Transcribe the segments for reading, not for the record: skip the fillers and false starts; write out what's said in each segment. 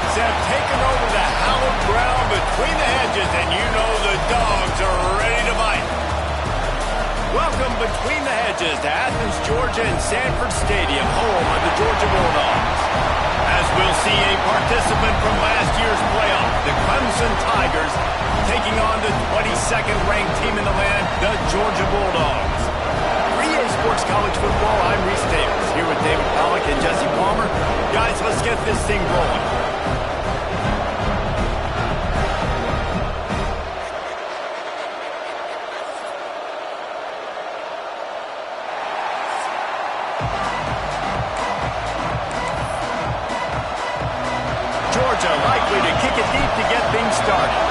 Bulldogs have taken over the hallowed ground between the hedges, and you know the dogs are ready to bite. Welcome between the hedges to Athens, Georgia and Sanford Stadium, home of the Georgia Bulldogs. As we'll see a participant from last year's playoff, the Clemson Tigers, taking on the 22nd ranked team in the land, the Georgia Bulldogs. 3A Sports College Football, I'm Reese Davis, here with David Pollack and Jesse Palmer. Guys, let's get this thing rolling. Georgia likely to kick it deep to get things started.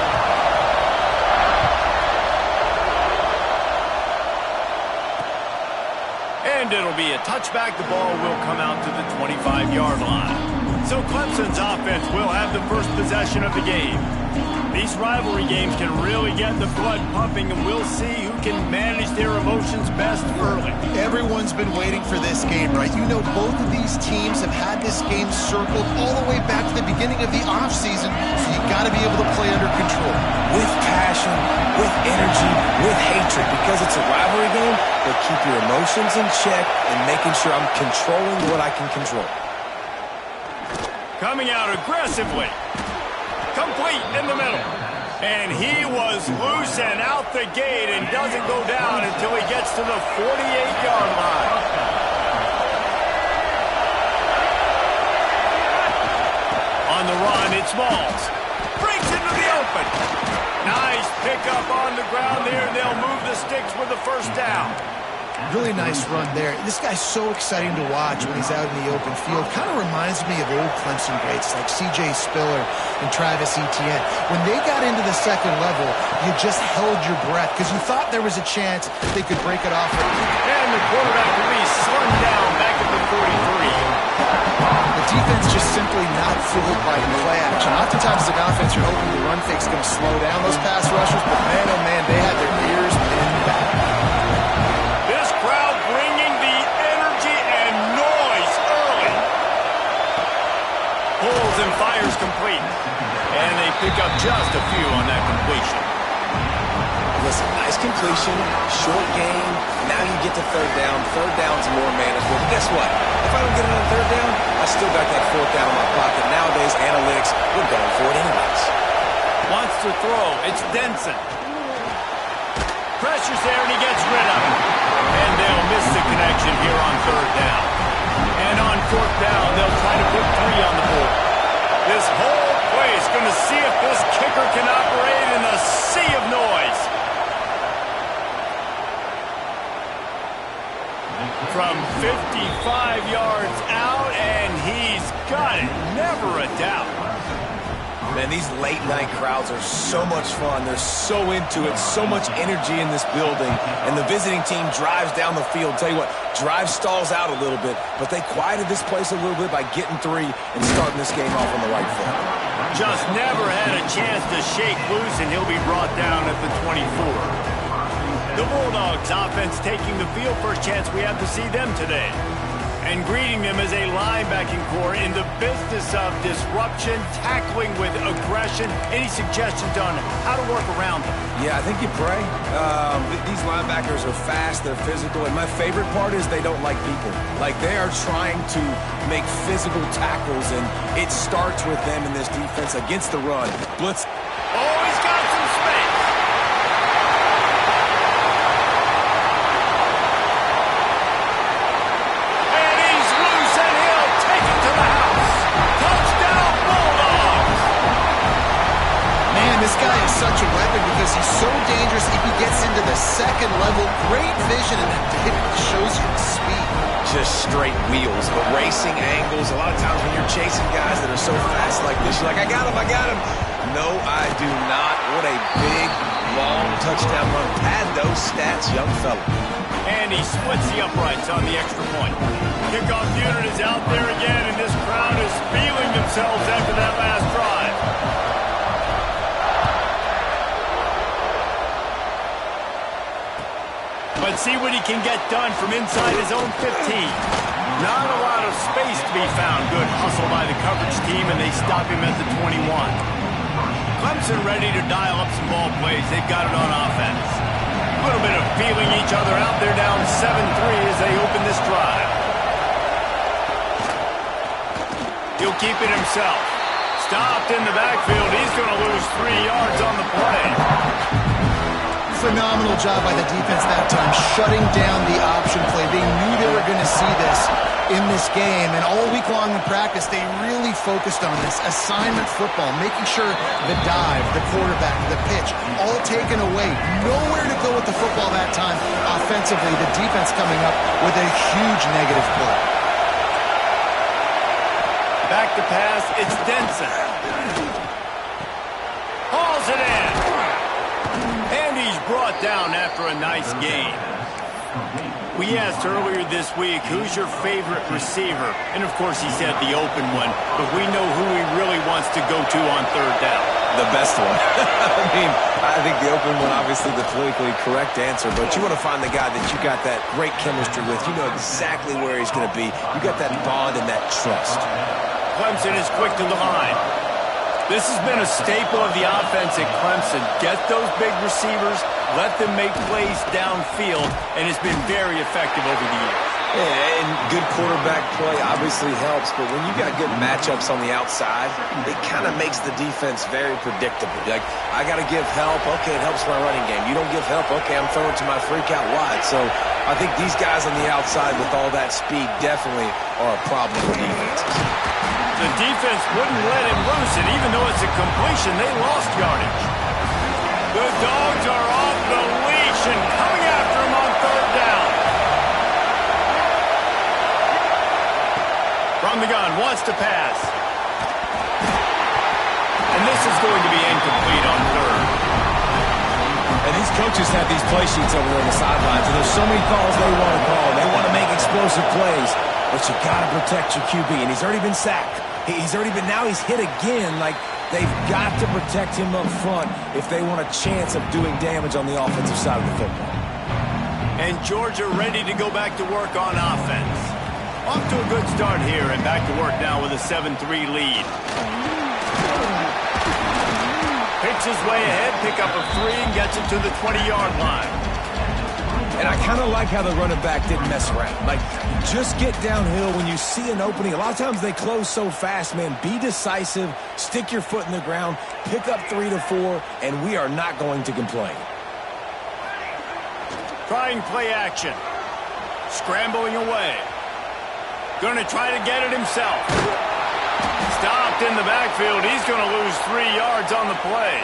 And it'll be a touchback. The ball will come out to the 25-yard line. So Clemson's offense will have the first possession of the game. These rivalry games can really get the blood pumping, and we'll see who can manage their emotions best early. Everyone's been waiting for this game, right? You know, both of these teams have had this game circled all the way back to the beginning of the offseason, so you got to be able to play under control. With passion, with energy, with hatred, because it's a rivalry game, but keep your emotions in check and making sure I'm controlling what I can control. Coming out aggressively. Complete in the middle. And he was loose and out the gate and doesn't go down until he gets to the 48-yard line. On the run, it's Smalls. Breaks into the open. Nice pickup on the ground there. They'll move the sticks with the first down. Really nice run there. This guy's so exciting to watch when he's out in the open field. Kind of reminds me of old Clemson greats like C.J. Spiller and Travis Etienne. When they got into the second level, you just held your breath because you thought there was a chance they could break it off. And the quarterback will be slung down back at the 43. The defense just simply not fooled by the play action. Oftentimes, as an offense, you're hoping the run fake's going to slow down those pass rushers, but man, oh man, they had their ears pinned back. This crowd bringing the energy and noise early. Pulls and fires complete. And they pick up just a few on that completion. Listen, nice completion, short game. Now you get to third down. Third down's more manageable. But guess what? If I don't get it on third down, I still got that fourth down in my pocket. Nowadays, analytics, we're going for it anyways. Wants to throw. It's Denson. Pressure's there, and he gets rid of it. And they'll miss the connection here on third down. And on fourth down, they'll try to put 3 on the board. This whole play is going to see if this kicker can operate in a sea of noise. From 55 yards out, and he's got it. Never a doubt. Man, these late-night crowds are so much fun. They're so into it, so much energy in this building. And the visiting team drives down the field. Tell you what, drive stalls out a little bit, but they quieted this place a little bit by getting 3 and starting this game off on the right foot. Just never had a chance to shake loose, and he'll be brought down at the 24. The Bulldogs offense taking the field. First chance we have to see them today. And greeting them as a linebacking core in the business of disruption, tackling with aggression. Any suggestions on how to work around them? Yeah, I think you pray. These linebackers are fast, they're physical, and my favorite part is they don't like people. Like, they are trying to make physical tackles, and it starts with them in this defense against the run. Blitz. Oh, he's got some space. This guy is such a weapon because he's so dangerous if he gets into the second level. Great vision, and it shows you the speed. Just straight wheels, but racing angles. A lot of times when you're chasing guys that are so fast like this, you're like, I got him. No, I do not. What a big, long touchdown run. Pad those stats, young fella. And he splits the uprights on the extra point. Kickoff unit is out there again, and this crowd is feeling themselves after that last drive. Let's see what he can get done from inside his own 15. Not a lot of space to be found. Good hustle by the coverage team, and they stop him at the 21. Clemson ready to dial up some ball plays. They've got it on offense. A little bit of feeling each other out. They're down 7-3 as they open this drive. He'll keep it himself. Stopped in the backfield. He's going to lose 3 yards on the play. Phenomenal job by the defense that time, shutting down the option play. They knew they were going to see this in this game, and all week long in practice, they really focused on this assignment football, making sure the dive, the quarterback, the pitch, all taken away. Nowhere to go with the football that time. Offensively, the defense coming up with a huge negative play. Back to pass, it's Denson. Hauls it in. And he's brought down after a nice gain. We asked earlier this week, who's your favorite receiver? And of course he said the open one, but we know who he really wants to go to on third down. The best one. I mean, I think the open one, obviously the politically correct answer, but you want to find the guy that you got that great chemistry with. You know exactly where he's going to be. You got that bond and that trust. Clemson is quick to the line. This has been a staple of the offense at Clemson. Get those big receivers, let them make plays downfield, and it's been very effective over the years. Yeah, and good quarterback play obviously helps, but when you got good matchups on the outside, it kind of makes the defense very predictable. Like, I got to give help. Okay, it helps my running game. You don't give help. Okay, I'm throwing to my freak out wide. So I think these guys on the outside with all that speed definitely are a problem for defenses. The defense wouldn't let him loose, and even though it's a completion, they lost yardage. The Dogs are off the leash and coming after him on third down. From the gun, wants to pass. And this is going to be incomplete on third. And these coaches have these play sheets over there on the sidelines, and there's so many calls they want to call. They want to make explosive plays, but you got to protect your QB, and he's already been sacked. Now he's hit again. Like, they've got to protect him up front if they want a chance of doing damage on the offensive side of the football. And Georgia ready to go back to work on offense. Off to a good start here and back to work now with a 7-3 lead. Picks his way ahead, pick up a 3 and gets it to the 20-yard line. And I kind of like how the running back didn't mess around. Like, just get downhill when you see an opening. A lot of times they close so fast, man. Be decisive, stick your foot in the ground, pick up 3 to 4, and we are not going to complain. Trying play action. Scrambling away. Going to try to get it himself. Stopped in the backfield. He's going to lose 3 yards on the play.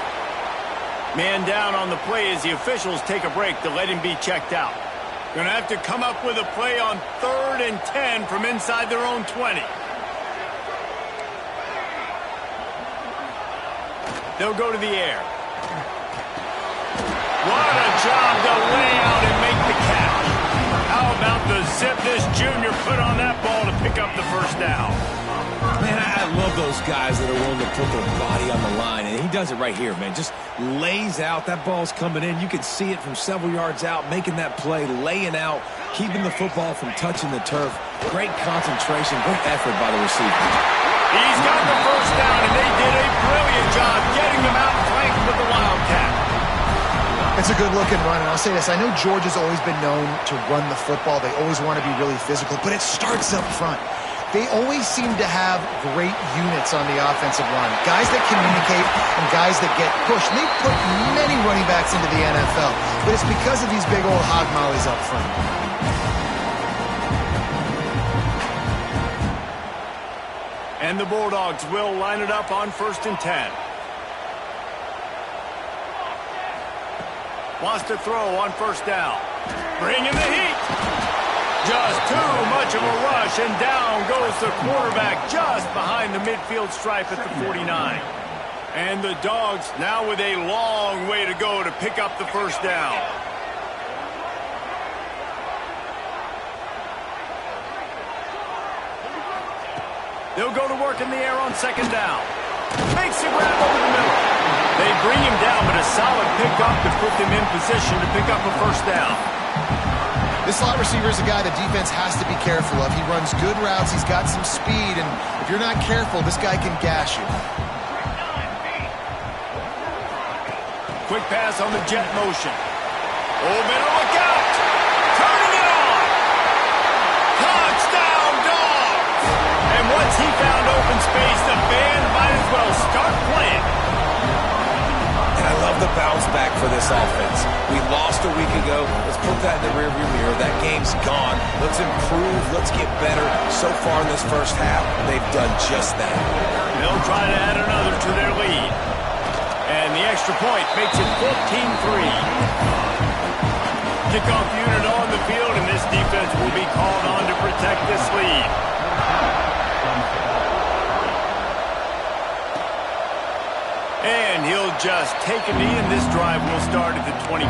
Man down on the play as the officials take a break to let him be checked out. Going to have to come up with a play on 3rd and 10 from inside their own 20. They'll go to the air. What a job to lay out and make the catch. How about the zip this junior put on that ball to pick up the first down? Man, I love those guys that are willing to put their body on the line, and he does it right here, man. Just lays out. That ball's coming in. You can see it from several yards out, making that play, laying out, keeping the football from touching the turf. Great concentration, great effort by the receiver. He's got the first down, and they did a brilliant job getting them out flanked with the Wildcat. It's a good-looking run, and I'll say this. I know Georgia's always been known to run the football. They always want to be really physical, but it starts up front. They always seem to have great units on the offensive line. Guys that communicate and guys that get pushed. And they've put many running backs into the NFL, but it's because of these big old hog mollies up front. And the Bulldogs will line it up on 1st and 10. Wants to throw on 1st down. Bring in the heat. Just too much of a rush, and down goes the quarterback just behind the midfield stripe at the 49. And the Dogs now with a long way to go to pick up the first down. They'll go to work in the air on 2nd down. Makes a grab over the middle. They bring him down, but a solid pickup to put them in position to pick up a first down. This slot receiver is a guy the defense has to be careful of. He runs good routes. He's got some speed, and if you're not careful, this guy can gash you. Quick pass on the jet motion. Oh, better look out! Turning it on! Touchdown, Dogs! And once he found open space, the band might as well start playing. And I love the bounce back for this offense. We lost a week ago. Let's put that in the rearview mirror. That game's gone. Let's improve. Let's get better. So far in this first half, they've done just that. They'll try to add another to their lead. And the extra point makes it 14-3. Kickoff unit on the field, and this defense will be called on to protect this lead. And he'll just take a knee, and this drive will start at the 25.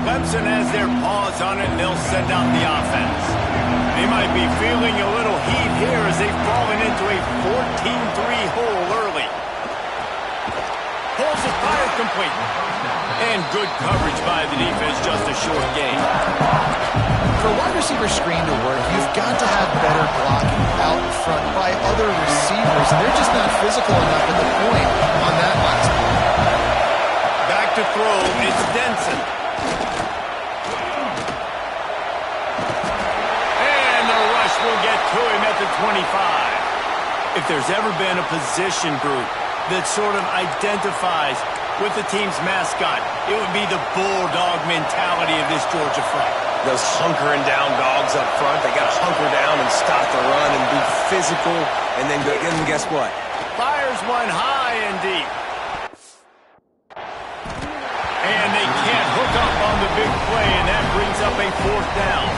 Clemson has their paws on it, and they'll send out the offense. They might be feeling a little heat here as they've fallen into a 14-3 hole early. Pulls it fired complete. And good coverage by the defense, just a short gain. For a wide receiver screen to work, you've got to have better blocking out in front by other receivers, and they're just not physical enough at the point on that last play. Back to throw, it's Denson. And the rush will get to him at the 25. If there's ever been a position group that sort of identifies with the team's mascot, it would be the bulldog mentality of this Georgia front. Those hunkering down dogs up front, they got to hunker down and stop the run and be physical, and then guess what? Fires one high and deep. And they can't hook up on the big play, and that brings up a fourth down.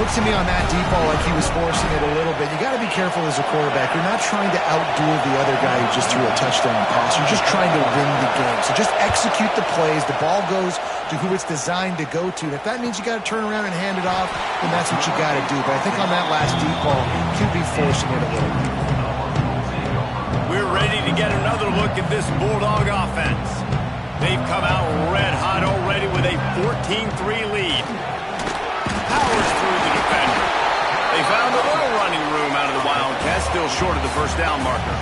Looks to me on that deep ball like he was forcing it a little bit. You got to be careful as a quarterback. You're not trying to outduel the other guy who just threw a touchdown pass. You're just trying to win the game. So just execute the plays. The ball goes to who it's designed to go to. And if that means you got to turn around and hand it off, then that's what you got to do. But I think on that last deep ball, he'll be forcing it a little bit. We're ready to get another look at this Bulldog offense. They've come out red hot already with a 14-3 lead. Powers through the defender. They found a little running room out of the Wildcats, still short of the first down marker.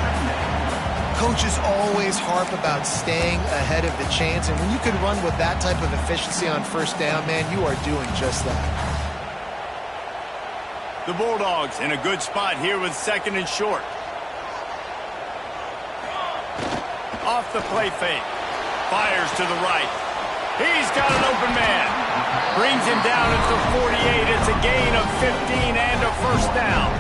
Coaches always harp about staying ahead of the chains, and when you can run with that type of efficiency on first down, man, you are doing just that. The Bulldogs in a good spot here with second and short. Off the play fake. Fires to the right. He's got an open man. Brings him down at the 48. It's a gain of 15 and a first down.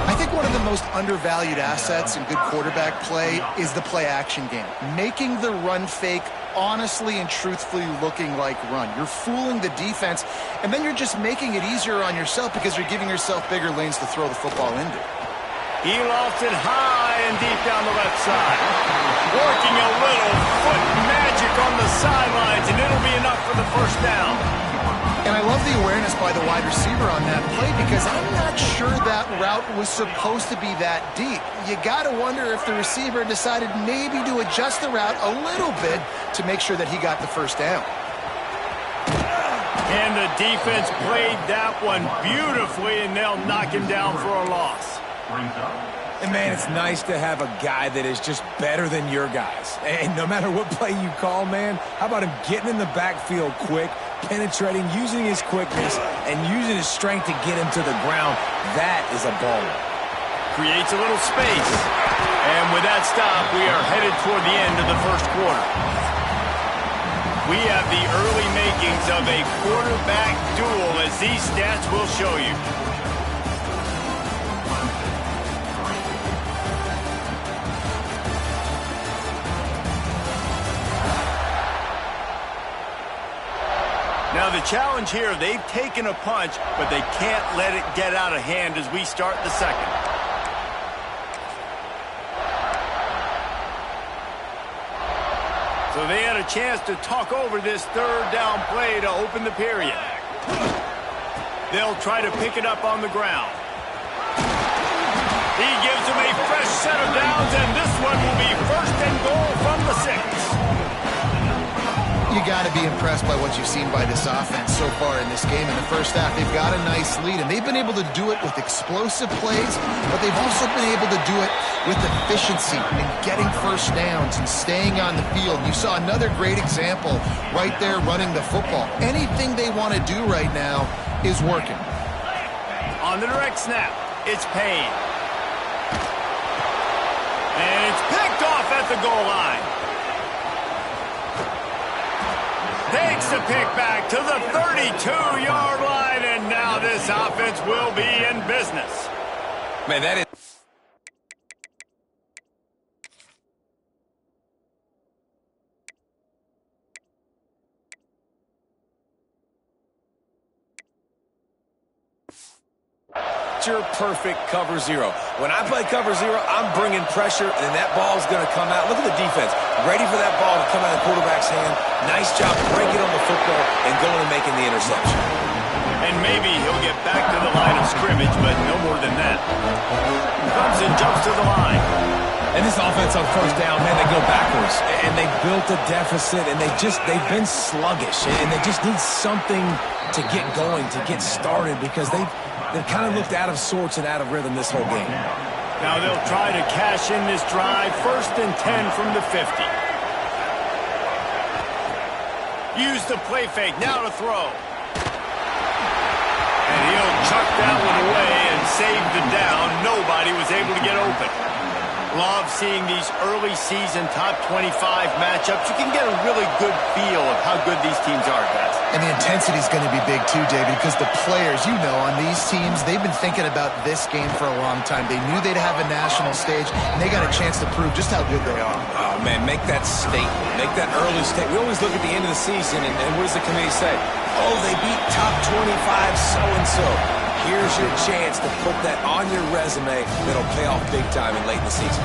I think one of the most undervalued assets in good quarterback play is the play-action game. Making the run fake honestly and truthfully looking like run. You're fooling the defense, and then you're just making it easier on yourself because you're giving yourself bigger lanes to throw the football into. He lost it high and deep down the left side. Working a little foot magic on the sidelines, and it'll be enough for the first down. And I love the awareness by the wide receiver on that play because I'm not sure that route was supposed to be that deep. You got to wonder if the receiver decided maybe to adjust the route a little bit to make sure that he got the first down. And the defense played that one beautifully, and they'll knock him down for a loss. And, man, it's nice to have a guy that is just better than your guys. And no matter what play you call, man, how about him getting in the backfield quick, penetrating, using his quickness, and using his strength to get him to the ground? That is a baller. Creates a little space. And with that stop, we are headed toward the end of the first quarter. We have the early makings of a quarterback duel, as these stats will show you. Now the challenge here, they've taken a punch, but they can't let it get out of hand as we start the second. So they had a chance to talk over this third down play to open the period. They'll try to pick it up on the ground. He gives them a fresh set of downs, and this one will be first and goal from the 6. You got to be impressed by what you've seen by this offense so far in this game. In the first half, they've got a nice lead, and they've been able to do it with explosive plays, but they've also been able to do it with efficiency and getting first downs and staying on the field. You saw another great example right there running the football. Anything they want to do right now is working. On the direct snap, it's Payne. And it's picked off at the goal line. Takes the pick back to the 32-yard line, and now this offense will be in business. Man, that is... your perfect cover zero. When I play cover zero, I'm bringing pressure, and that ball's going to come out. Look at the defense. Ready for that ball to come out of the quarterback's hand. Nice job breaking on the football and going and making the interception. And maybe he'll get back to the line of scrimmage, but no more than that. Clemson jumps to the line. And this offense on first down, man, they go backwards. And they built a deficit, and they've been sluggish. And they just need something to get going, to get started, because they've kind of looked out of sorts and out of rhythm this whole game. Now they'll try to cash in this drive. 1st and 10 from the 50. Use the play fake. Now to throw. And he'll chuck that one away and save the down. Nobody was able to get open. Love seeing these early season top 25 matchups. You can get a really good feel of how good these teams are, guys. And the intensity is going to be big too, David, because the players, you know, on these teams, they've been thinking about this game for a long time. They knew they'd have a national stage, and they got a chance to prove just how good they are. Oh, man, make that statement. Make that early statement. We always look at the end of the season, and what does the committee say? Oh, they beat top 25 so-and-so. Here's your chance to put that on your resume that'll pay off big time and late in the season.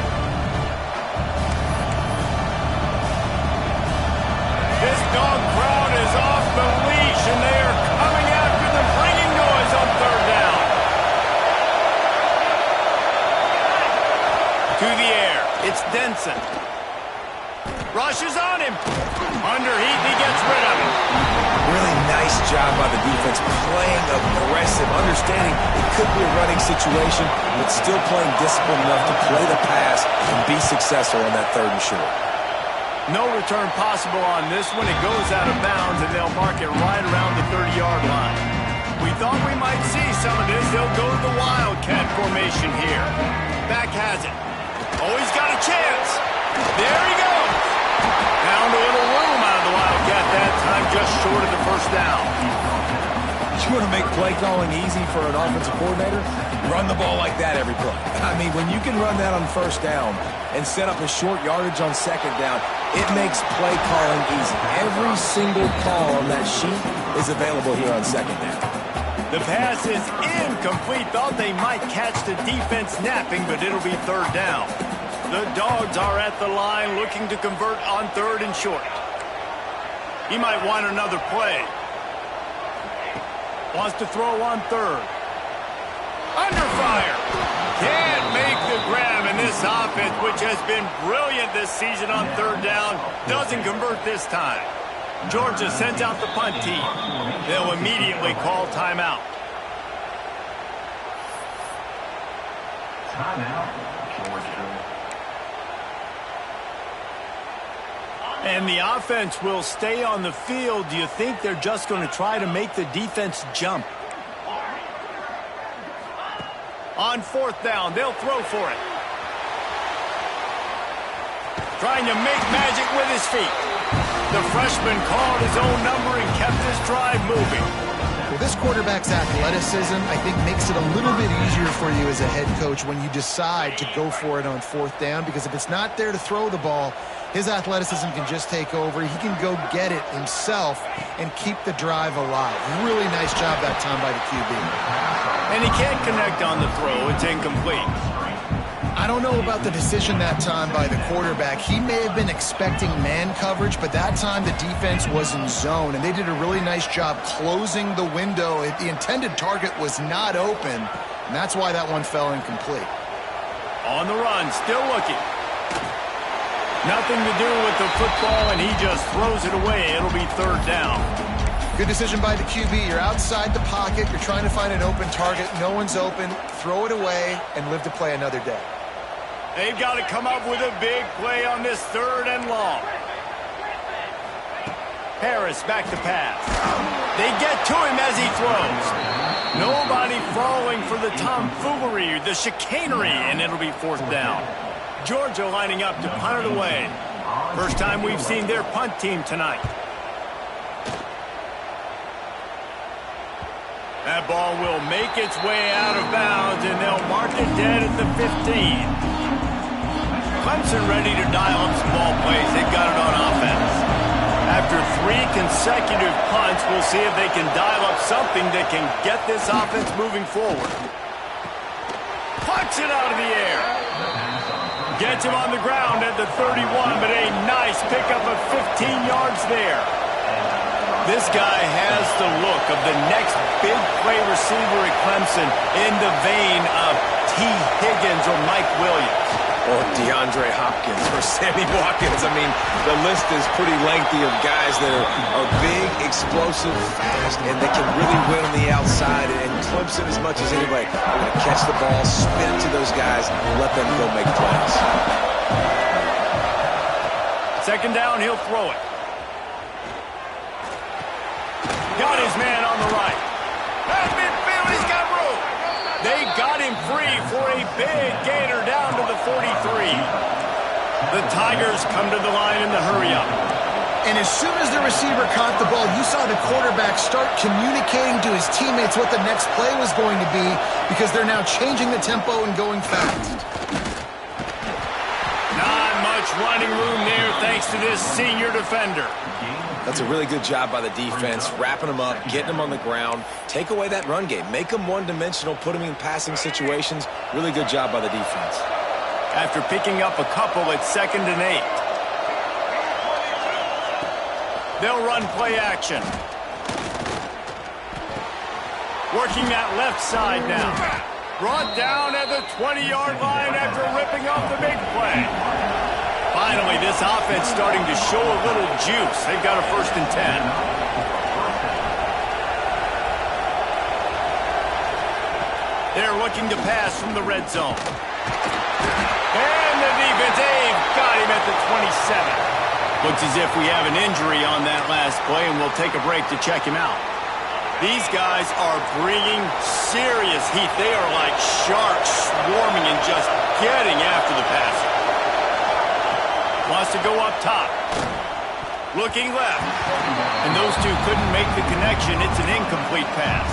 This dog crowd is off the leash, and they are coming after them, bringing noise on 3rd down. To the air, it's Denson. Rushes on him. Underheat, he gets rid of him. Really nice job by the defense, playing aggressive, understanding it could be a running situation, but still playing disciplined enough to play the pass and be successful on that 3rd and short. No return possible on this one. It goes out of bounds, and they'll mark it right around the 30-yard line. We thought we might see some of this. They'll go to the Wildcat formation here. Back has it. Oh, he's got a chance. There he goes. Found a little room out of the Wildcat that time, just short of the 1st down. You want to make play calling easy for an offensive coordinator? Run the ball like that every play. I mean, when you can run that on 1st down and set up a short yardage on 2nd down, it makes play calling easy. Every single call on that sheet is available here on 2nd down. The pass is incomplete. Thought they might catch the defense napping, but it'll be 3rd down. The Dogs are at the line looking to convert on 3rd and short. He might want another play. Wants to throw on 3rd. Under fire. Can't make the grab, and this offense, which has been brilliant this season on 3rd down, doesn't convert this time. Georgia sends out the punt team. They'll immediately call timeout. Timeout, Georgia. And the offense will stay on the field. Do you think they're just going to try to make the defense jump? On 4th down, they'll throw for it. Trying to make magic with his feet. The freshman called his own number and kept his drive moving. Well, this quarterback's athleticism, I think, makes it a little bit easier for you as a head coach when you decide to go for it on 4th down, because if it's not there to throw the ball, his athleticism can just take over. He can go get it himself and keep the drive alive. Really nice job that time by the QB. And he can't connect on the throw. It's incomplete. I don't know about the decision that time by the quarterback. He may have been expecting man coverage, but that time the defense was in zone, and they did a really nice job closing the window. The intended target was not open, and that's why that one fell incomplete. On the run, still looking. Nothing to do with the football, and he just throws it away. It'll be third down. Good decision by the QB. You're outside the pocket. You're trying to find an open target. No one's open. Throw it away and live to play another day. They've got to come up with a big play on this third and long. Harris back to pass. They get to him as he throws. Nobody falling for the tomfoolery, the chicanery, and it'll be fourth down. Georgia lining up to punt it away. First time we've seen their punt team tonight. That ball will make its way out of bounds, and they'll mark it dead at the 15. Clemson ready to dial up some ball plays. They've got it on offense. After 3 consecutive punts, we'll see if they can dial up something that can get this offense moving forward. Punts it out of the air. Gets him on the ground at the 31, but a nice pickup of 15 yards there. This guy has the look of the next big play receiver at Clemson in the vein of T. Higgins or Mike Williams. Or DeAndre Hopkins or Sammy Watkins. I mean, the list is pretty lengthy of guys that are big, explosive, fast, and they can really win on the outside. And Clemson, as much as anybody, are going to catch the ball, spin it to those guys, and let them go make plays. Second down, he'll throw it. Got his man on the right. At midfield, he's got room. They got him free for a big gainer down to the 43. The Tigers come to the line in the hurry-up. And as soon as the receiver caught the ball, you saw the quarterback start communicating to his teammates what the next play was going to be because they're now changing the tempo and going fast. Not much running room there thanks to this senior defender. That's a really good job by the defense, wrapping them up, getting them on the ground. Take away that run game. Make them one-dimensional, put them in passing situations. Really good job by the defense. After picking up a couple at 2nd and 8. They'll run play action. Working that left side now. Brought down at the 20-yard line after ripping off the big play. Finally, this offense starting to show a little juice. They've got a 1st and 10. They're looking to pass from the red zone. And the defense, they've got him at the 27. Looks as if we have an injury on that last play, and we'll take a break to check him out. These guys are bringing serious heat. They are like sharks swarming and just getting after the passer. Wants to go up top. Looking left. And those two couldn't make the connection. It's an incomplete pass.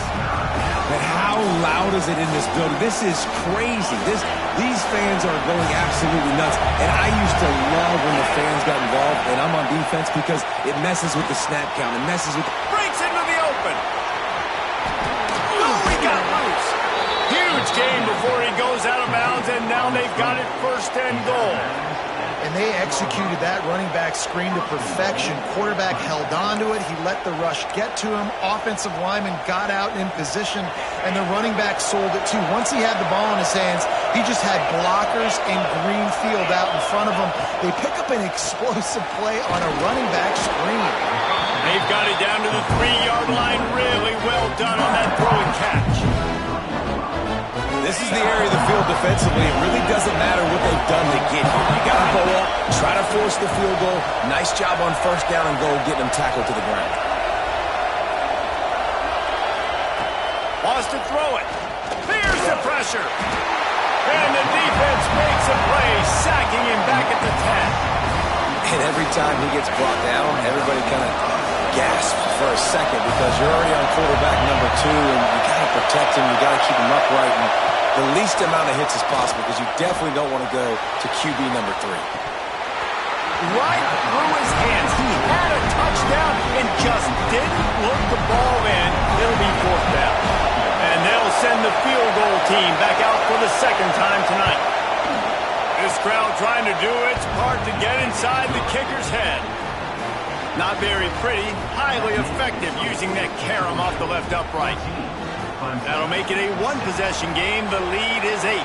But how loud is it in this building? This is crazy. These fans are going absolutely nuts. And I used to love when the fans got involved, and I'm on defense because it messes with the snap count. It messes with... Breaks into the open. Oh, he got loose. Huge game before he goes out of bounds, and now they've got it 1st and goal. And they executed that running back screen to perfection. Quarterback held on to it. He let the rush get to him. Offensive lineman got out in position, and the running back sold it too. Once he had the ball in his hands, he just had blockers and green field out in front of him. They pick up an explosive play on a running back screen. They've got it down to the 3-yard line. Really well done on that throw and catch. This is the area of the field defensively. It really doesn't matter what they've done to get here. You got to go up, try to force the field goal. Nice job on 1st down and goal, getting them tackled to the ground. Wants to throw it. There's the pressure. And the defense makes a play, sacking him back at the 10. And every time he gets brought down, everybody kind of gasps for a second because you're already on quarterback number 2, and you got to protect him. You got to keep him upright and the least amount of hits as possible because you definitely don't want to go to QB number 3. Right through his hands. He had a touchdown and just didn't look the ball in. It'll be 4th down. And they'll send the field goal team back out for the 2nd time tonight. This crowd trying to do its part to get inside the kicker's head. Not very pretty, highly effective using that carom off the left upright. That'll make it a 1-possession game. The lead is 8.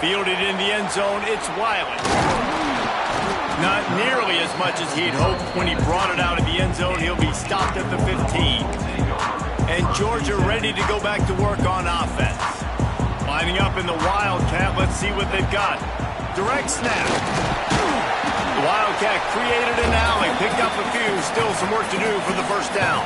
Fielded in the end zone, it's Wiley. Not nearly as much as he'd hoped when he brought it out of the end zone. He'll be stopped at the 15. And Georgia ready to go back to work on offense. Lining up in the Wildcat, let's see what they've got. Direct snap. The Wildcat created an alley, picked up a few, still some work to do for the first down.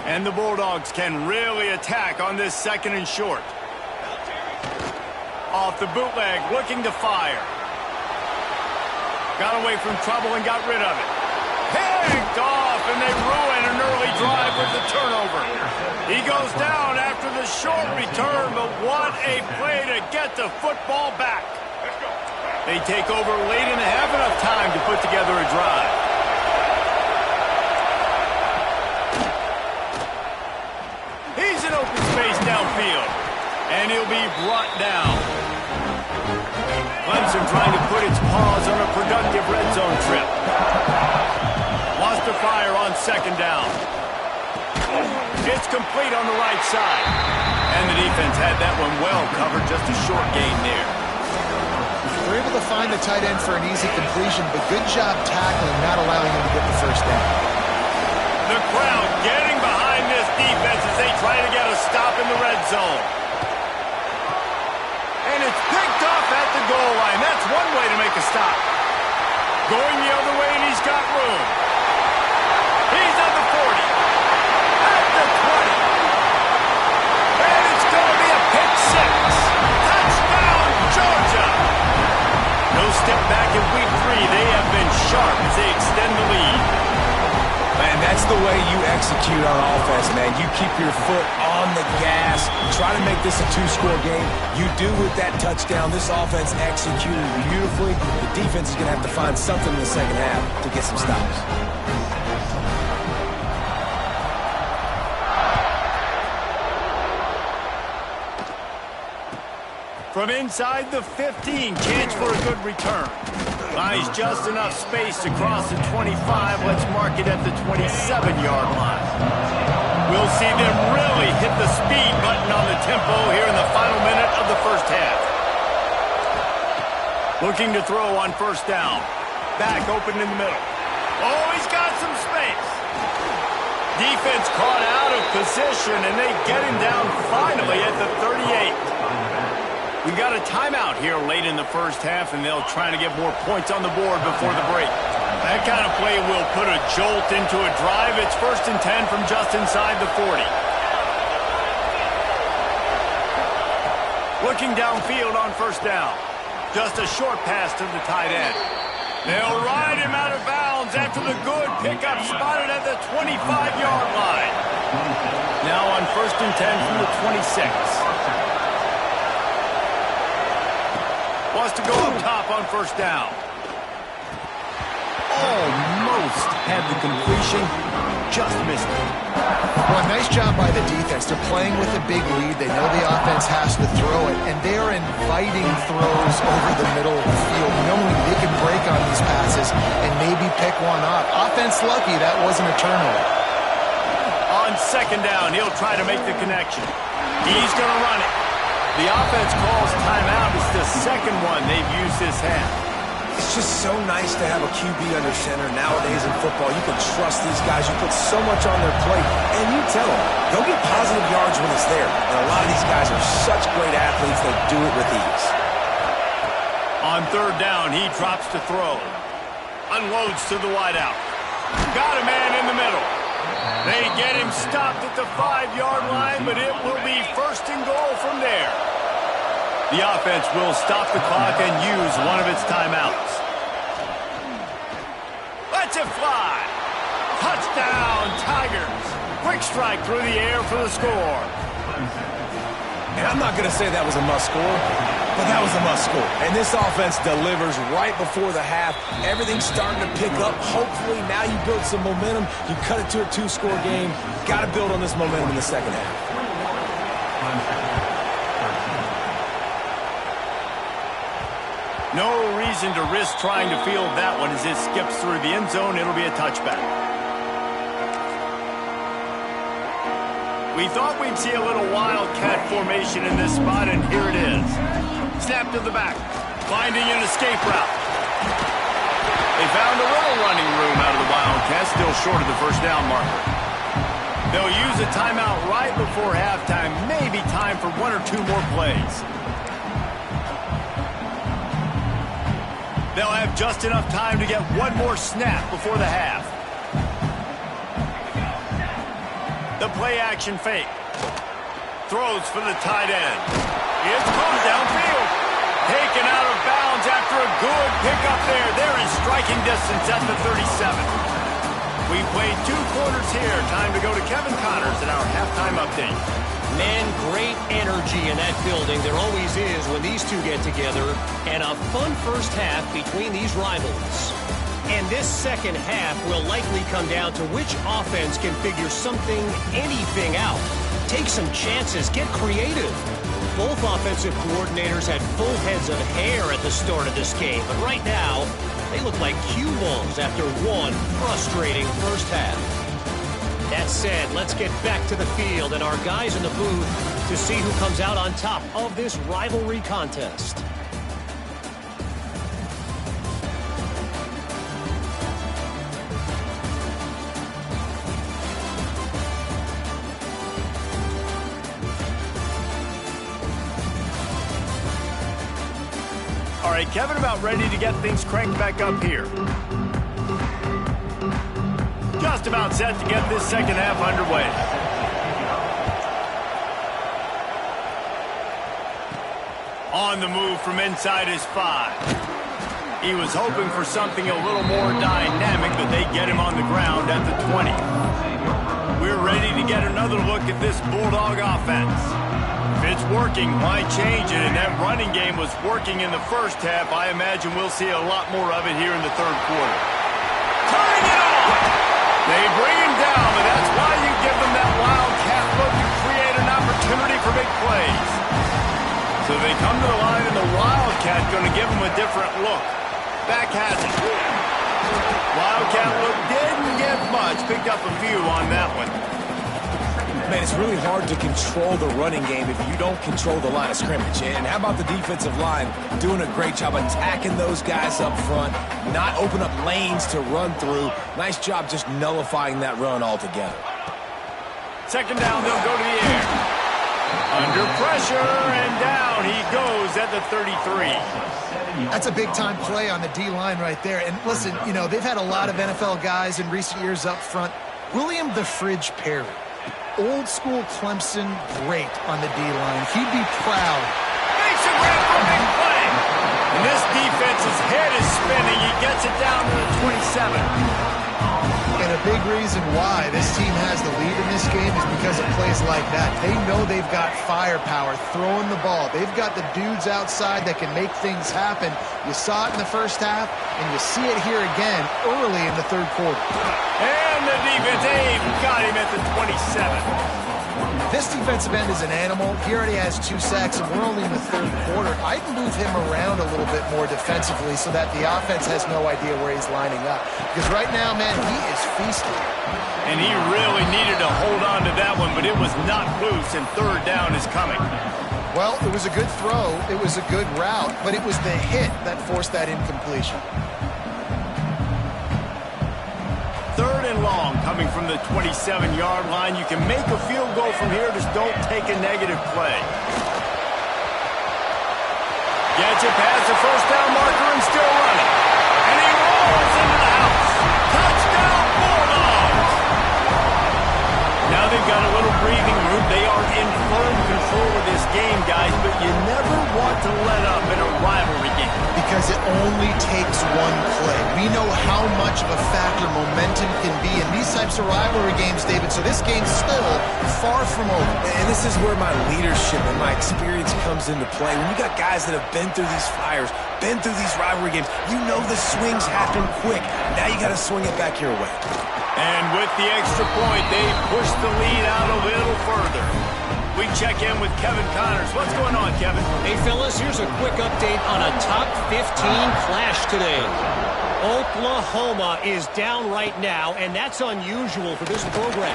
And the Bulldogs can really attack on this second and short. Off the bootleg, looking to fire. Got away from trouble and got rid of it. Picked off, and they ruin an early drive with the turnover. He goes down after the short return, but what a play to get the football back. They take over late and have enough time to put together a drive. He's in open space downfield, and he'll be brought down. Clemson trying to put its paws on a productive red zone trip. Wants to fire on second down. It's complete on the right side. And the defense had that one well covered, just a short gain there. They're able to find the tight end for an easy completion, but good job tackling, not allowing him to get the first down. The crowd getting behind this defense as they try to get a stop in the red zone. And it's picked off at the goal line. That's one way to make a stop. Going the other way, and he's got room. He's at the 40. At the 20. And it's going to be a pick six. Touchdown, Georgia. No step back in week 3. They have been sharp as they extend the lead. Man, that's the way you execute on offense, man. You keep your foot on the gas. Try to make this a 2-score game. You do with that touchdown. This offense executed beautifully. The defense is going to have to find something in the second half to get some stops. From inside the 15, chance for a good return. Buys just enough space to cross the 25. Let's mark it at the 27-yard line. We'll see them really hit the speed button on the tempo here in the final minute of the first half. Looking to throw on first down. Back open in the middle. Oh, he's got some space. Defense caught out of position, and they get him down finally at the 38. We've got a timeout here late in the first half, and they'll try to get more points on the board before the break. That kind of play will put a jolt into a drive. It's 1st and 10 from just inside the 40. Looking downfield on first down. Just a short pass to the tight end. They'll ride him out of bounds after the good pickup spotted at the 25-yard line. Now on 1st and 10 from the 26. Wants to go up top on first down. Almost had the completion. Just missed it. Well, nice job by the defense. They're playing with a big lead. They know the offense has to throw it, and they're inviting throws over the middle of the field, knowing they can break on these passes and maybe pick one off. Offense lucky that wasn't a turnover. On second down, he'll try to make the connection. He's going to run it. The offense calls timeout. It's the second one they've used this half. It's just so nice to have a QB under center nowadays in football. You can trust these guys. You put so much on their plate, and you tell them they'll get positive yards when it's there. And a lot of these guys are such great athletes, they do it with ease. On third down, he drops to throw. Unloads to the wideout. Got a man in the middle. They get him stopped at the 5-yard line, but it will be 1st and goal from there. The offense will stop the clock and use one of its timeouts. Lets it fly. Touchdown, Tigers. Quick strike through the air for the score. And I'm not going to say that was a must-score, but that was a must-score. And this offense delivers right before the half. Everything's starting to pick up. Hopefully, now you build some momentum. You cut it to a 2-score game. Got to build on this momentum in the second half. No reason to risk trying to field that one as it skips through the end zone. It'll be a touchback. We thought we'd see a little wildcat formation in this spot, and here it is. Snap to the back, finding an escape route. They found a little running room out of the Wildcats, still short of the first down marker. They'll use a timeout right before halftime, maybe time for one or two more plays. They'll have just enough time to get one more snap before the half. The play action fake. Throws for the tight end. It's caught downfield. Taken out of bounds after a good pickup there. They're in striking distance at the 37. We played 2 quarters here. Time to go to Kevin Connors in our halftime update. Man, great energy in that building. There always is when these two get together. And a fun first half between these rivals. And this second half will likely come down to which offense can figure something, anything out. Take some chances, get creative. Both offensive coordinators had full heads of hair at the start of this game, but right now, they look like cue balls after one frustrating first half. That said, let's get back to the field and our guys in the booth to see who comes out on top of this rivalry contest. All right, Kevin, about ready to get things cranked back up here. Just about set to get this second half underway. On the move from inside his 5. He was hoping for something a little more dynamic, but they get him on the ground at the 20. We're ready to get another look at this Bulldog offense. If it's working, why change it? And that running game was working in the first half. I imagine we'll see a lot more of it here in the third quarter. Turning it on! They bring him down, but that's why you give them that wildcat look to create an opportunity for big plays. So they come to the line, and the wildcat going to give them a different look. Back has it. Wildcat look didn't get much. Picked up a few on that one. Man, it's really hard to control the running game if you don't control the line of scrimmage. And how about the defensive line doing a great job attacking those guys up front, not open up lanes to run through. Nice job just nullifying that run altogether. Second down, they'll go to the air. Under pressure, and down he goes at the 33. That's a big-time play on the D-line right there. And listen, you know, they've had a lot of NFL guys in recent years up front. William the Fridge Perry. Old school Clemson, great on the D-line. He'd be proud. Makes a grab for a big play. And this defense's head is spinning. He gets it down to the 27. And a big reason why this team has the lead in this game is because of plays like that. They know they've got firepower throwing the ball. They've got the dudes outside that can make things happen. You saw it in the first half, and you see it here again early in the third quarter. And the defense, got him at the 27. This defensive end is an animal. He already has 2 sacks, and we're only in the third quarter. I'd move him around a little bit more defensively so that the offense has no idea where he's lining up. Because right now, man, he is feasting. And he really needed to hold on to that one, but it was not loose, and third down is coming. Well, it was a good throw. It was a good route, but it was the hit that forced that incompletion. Third and long coming from the 27-yard line. You can make a field goal from here, just don't take a negative play. Gets it past the first down marker and still running. And he rolls into the house. Touchdown, Bulldogs! Now they've got a little breathing room. They are in firm control of this game, guys, but you never want to let up in a rivalry game. Because it only takes one play. We know how much of a factor momentum can be in these types of rivalry games, David, so this game's still far from over. And this is where my leadership and my experience comes into play. When you got guys that have been through these fires, been through these rivalry games, you know the swings happen quick. Now you got to swing it back your way. And with the extra point, they push the lead out a little further. We check in with Kevin Connors. What's going on, Kevin? Hey, fellas, here's a quick update on a top 15 clash today. Oklahoma is down right now, and that's unusual for this program.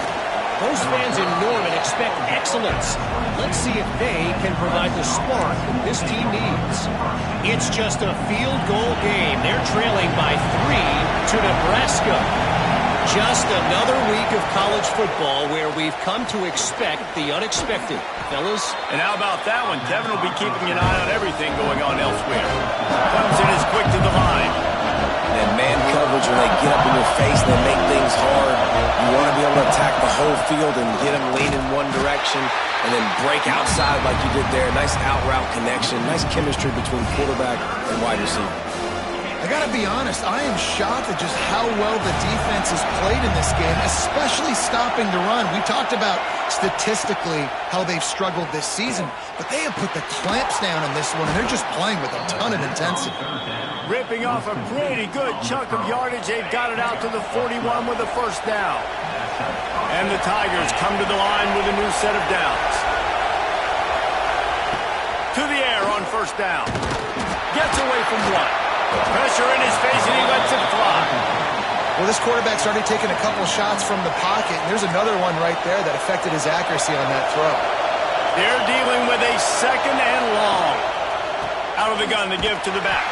Those fans in Norman expect excellence. Let's see if they can provide the spark that this team needs. It's just a field goal game. They're trailing by 3 to Nebraska. Just another week of college football where we've come to expect the unexpected. Fellas? And how about that one? Kevin will be keeping an eye on everything going on elsewhere. Clemson is quick to the line. And man coverage, when they get up in your face and they make things hard, you want to be able to attack the whole field and get them leaning one direction and then break outside like you did there. Nice out route connection, nice chemistry between quarterback and wide receiver. I got to be honest, I am shocked at just how well the defense has played in this game, especially stopping the run. We talked about statistically how they've struggled this season, but they have put the clamps down in this one, and they're just playing with a ton of intensity. Ripping off a pretty good chunk of yardage. They've got it out to the 41 with a first down. And the Tigers come to the line with a new set of downs. To the air on first down. Gets away from one. Pressure in his face, and he lets it fly. Well, this quarterback's already taken a couple shots from the pocket, and there's another one right there that affected his accuracy on that throw. They're dealing with a second and long. Out of the gun to give to the back.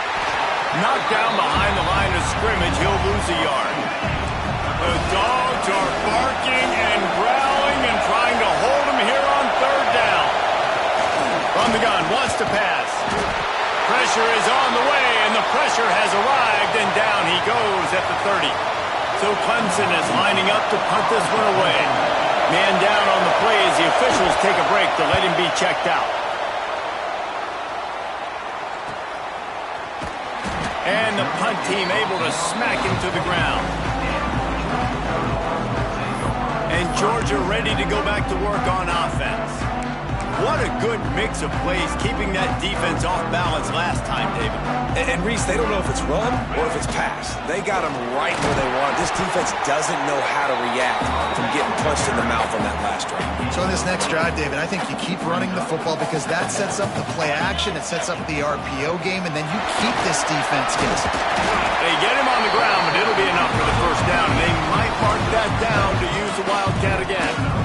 Knocked down behind the line of scrimmage, he'll lose a yard. The Dogs are barking and growling and trying to hold him here on third down. From the gun, wants to pass. Pressure is on the way, and the pressure has arrived, and down he goes at the 30. So Clemson is lining up to punt this one away. Man down on the play as the officials take a break to let him be checked out. And the punt team able to smack him to the ground. And Georgia ready to go back to work on offense. What a good mix of plays, keeping that defense off balance last time, David. And Reese, they don't know if it's run or if it's pass. They got them right where they want. This defense doesn't know how to react from getting punched in the mouth on that last drive. So in this next drive, David, I think you keep running the football because that sets up the play action, it sets up the RPO game, and then you keep this defense guessing. They get him on the ground, but it'll be enough for the first down, and they might mark that down to use the Wildcat again.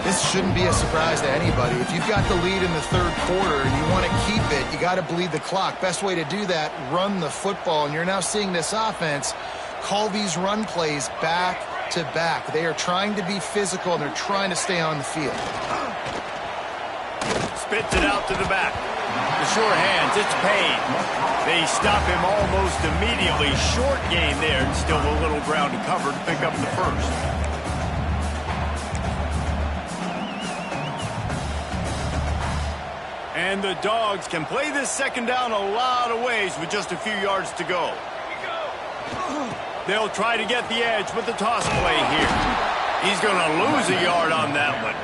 This shouldn't be a surprise to anybody. If you've got the lead in the third quarter and you want to keep it, you got to bleed the clock. Best way to do that, run the football. And you're now seeing this offense call these run plays back to back. They are trying to be physical, and they're trying to stay on the field. Spits it out to the back. The sure hands, it's Payne. They stop him almost immediately. Short gain there, and still a little ground to cover to pick up the first. And the Dogs can play this second down a lot of ways with just a few yards to go. They'll try to get the edge with the toss play here. He's going to lose a yard on that one.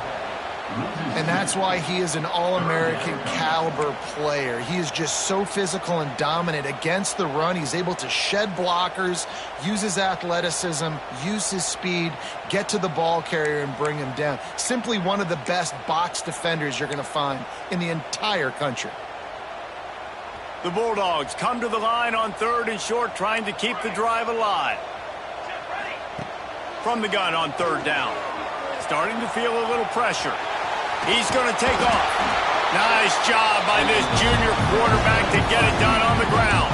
And that's why he is an All-American caliber player. He is just so physical and dominant against the run. He's able to shed blockers, use his athleticism, use his speed, get to the ball carrier and bring him down. Simply one of the best box defenders you're going to find in the entire country. The Bulldogs come to the line on third and short, trying to keep the drive alive. From the gun on third down. Starting to feel a little pressure. He's going to take off. Nice job by this junior quarterback to get it done on the ground.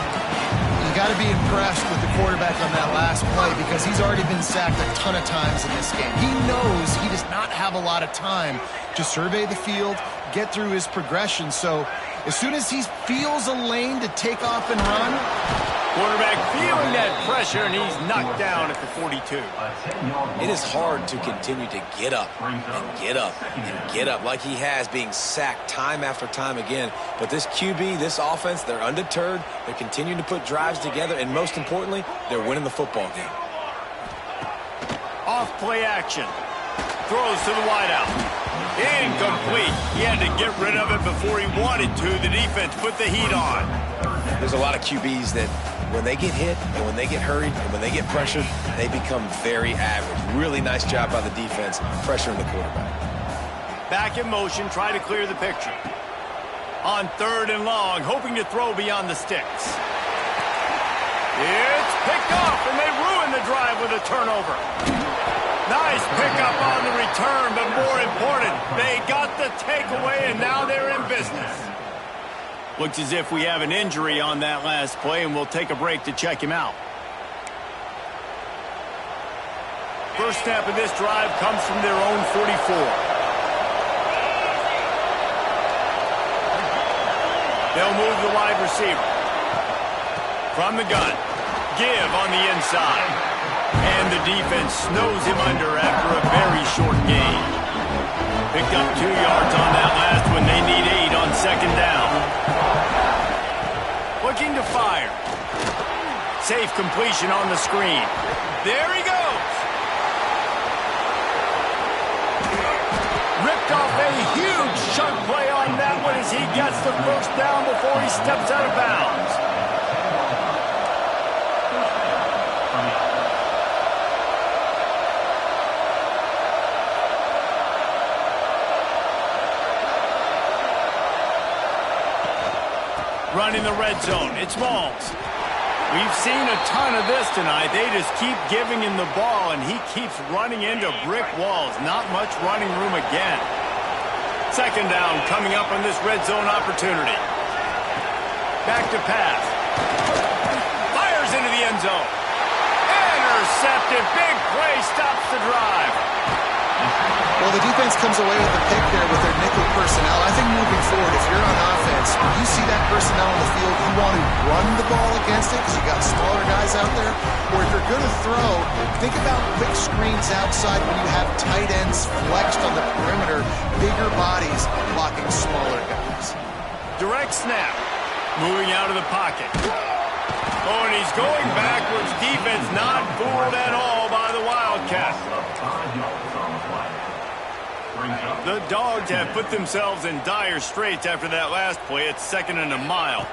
You got to be impressed with the quarterback on that last play because he's already been sacked a ton of times in this game. He knows he does not have a lot of time to survey the field, get through his progression. So as soon as he feels a lane to take off and run, quarterback feeling that pressure, and he's knocked down at the 42. It is hard to continue to get up and get up and get up like he has, being sacked time after time again. But this QB, this offense, they're undeterred. They're continuing to put drives together, and most importantly, they're winning the football game. Off play action. Throws to the wideout. Incomplete. He had to get rid of it before he wanted to. The defense put the heat on. There's a lot of QBs that when they get hit and when they get hurried and when they get pressured, they become very average. Really nice job by the defense, pressuring the quarterback. Back in motion, try to clear the picture. On third and long, hoping to throw beyond the sticks. It's picked off, and they ruin the drive with a turnover. Nice pickup on the return, but more important, they got the takeaway, and now they're in business. Looks as if we have an injury on that last play, and we'll take a break to check him out. First snap of this drive comes from their own 44. They'll move the wide receiver. From the gun. Give on the inside. And the defense snows him under after a very short gain. Picked up 2 yards on that last one. They need 8 on second down. Looking to fire. Safe completion on the screen. There he goes. Ripped off a huge chunk play on that one as he gets the first down before he steps out of bounds. Running the red zone. It's Malls. We've seen a ton of this tonight. They just keep giving him the ball, and he keeps running into brick walls. Not much running room again. Second down coming up on this red zone opportunity. Back to pass. Fires into the end zone. Intercepted. Big play stops the drive. Well, the defense comes away with the pick there with their nickel personnel. I think moving forward, if you're on offense, when you see that personnel on the field, you want to run the ball against it because you got smaller guys out there. Or if you're going to throw, think about quick screens outside when you have tight ends flexed on the perimeter, bigger bodies blocking smaller guys. Direct snap. Moving out of the pocket. Oh, and he's going backwards. Defense not fooled at all by the Wildcats. The Dogs have put themselves in dire straits after that last play. It's second and a mile.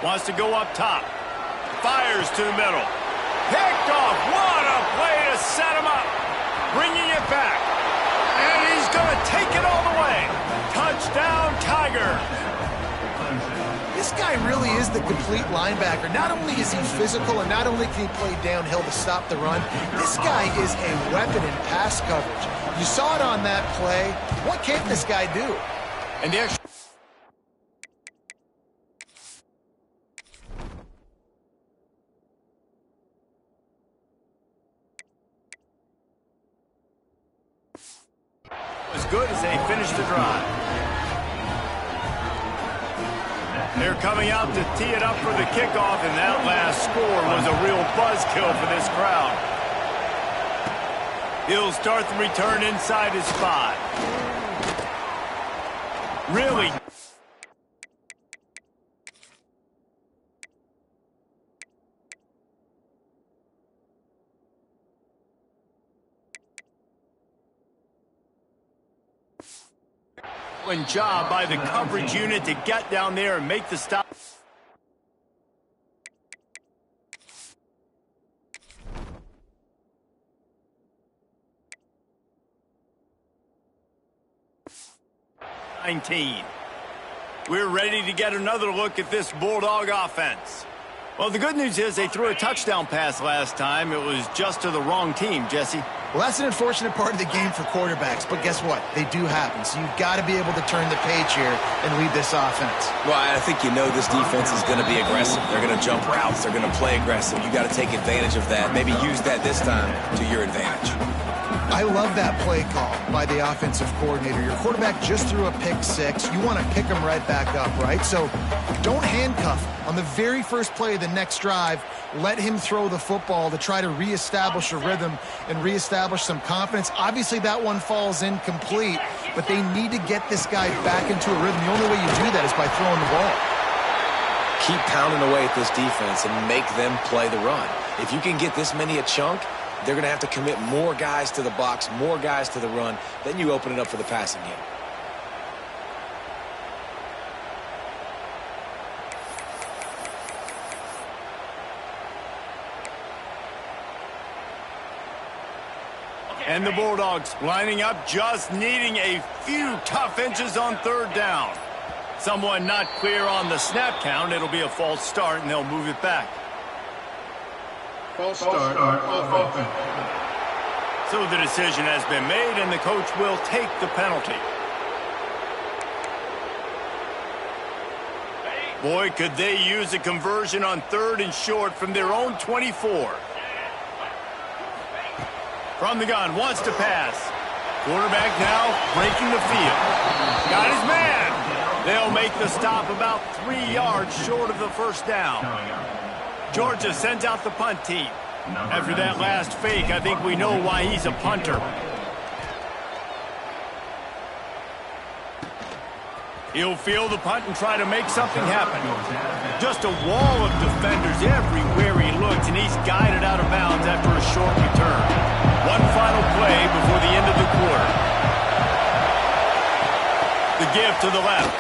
Wants to go up top. Fires to the middle. Picked off. What a play to set him up. Bringing it back. And he's going to take it all the way. Touchdown, Tigers. This guy really is the complete linebacker. Not only is he physical and not only can he play downhill to stop the run, this guy is a weapon in pass coverage. You saw it on that play. What can't this guy do? And the extra as good as they finished the drive. They're coming out to tee it up for the kickoff, and that last score was a real buzzkill for this crowd. He'll start the return inside his 5. Really? Job by the coverage unit to get down there and make the stop. We're ready to get another look at this Bulldog offense. Well, the good news is they threw a touchdown pass last time. It was just to the wrong team, Jesse. Well, that's an unfortunate part of the game for quarterbacks, but guess what? They do happen, so you've got to be able to turn the page here and lead this offense. Well, I think you know this defense is going to be aggressive. They're going to jump routes. They're going to play aggressive. You got to take advantage of that. Maybe use that this time to your advantage. I love that play call by the offensive coordinator. Your quarterback just threw a pick 6. You want to pick him right back up, right? So don't handcuff him. On the very first play of the next drive, let him throw the football to try to reestablish a rhythm and reestablish some confidence. Obviously, that one falls incomplete, but they need to get this guy back into a rhythm. The only way you do that is by throwing the ball. Keep pounding away at this defense and make them play the run. If you can get this many a chunk, they're going to have to commit more guys to the box, more guys to the run. Then you open it up for the passing game. And the Bulldogs lining up, just needing a few tough inches on third down. Someone not clear on the snap count. It'll be a false start, and they'll move it back. False start offense. So the decision has been made, and the coach will take the penalty. Boy, could they use a conversion on 3rd and short from their own 24. From the gun, wants to pass. Quarterback now breaking the field. Got his man. They'll make the stop about 3 yards short of the first down. Georgia sends out the punt team. After that last fake, I think we know why he's a punter. He'll field the punt and try to make something happen. Just a wall of defenders everywhere he looks, and he's guided out of bounds after a short return. One final play before the end of the quarter. The give to the left.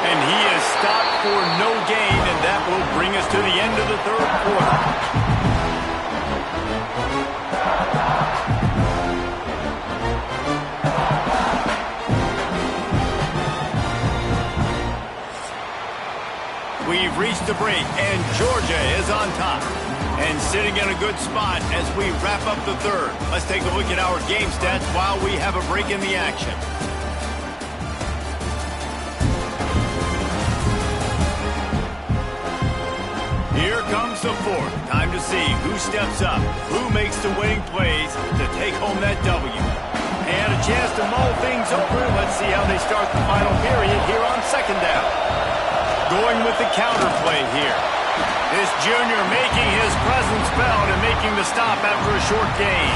And he is stopped for no gain, and that will bring us to the end of the 3rd quarter. We've reached the break, and Georgia is on top. And sitting in a good spot as we wrap up the 3rd. Let's take a look at our game stats while we have a break in the action. Here comes the 4th. Time to see who steps up, who makes the winning plays to take home that W. And a chance to mull things over. Let's see how they start the final period here on 2nd down. Going with the counter play here. This junior making his presence felt and making the stop after a short gain.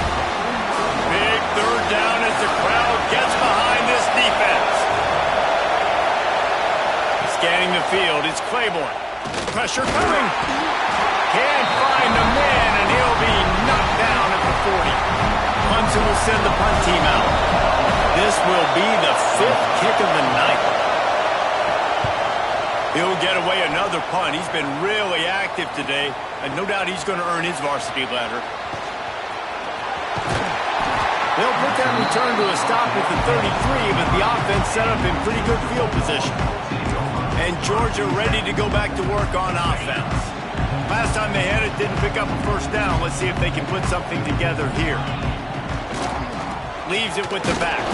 Big 3rd down as the crowd gets behind this defense. Scanning the field, it's Claiborne. Pressure coming. Can't find the man, and he'll be knocked down at the 40. Clemson will send the punt team out. This will be the 5th kick of the night. He'll get away another punt. He's been really active today, and no doubt he's going to earn his varsity letter. They'll put that return to a stop at the 33, but the offense set up in pretty good field position. And Georgia ready to go back to work on offense. Last time they had it, didn't pick up a first down. Let's see if they can put something together here. Leaves it with the back.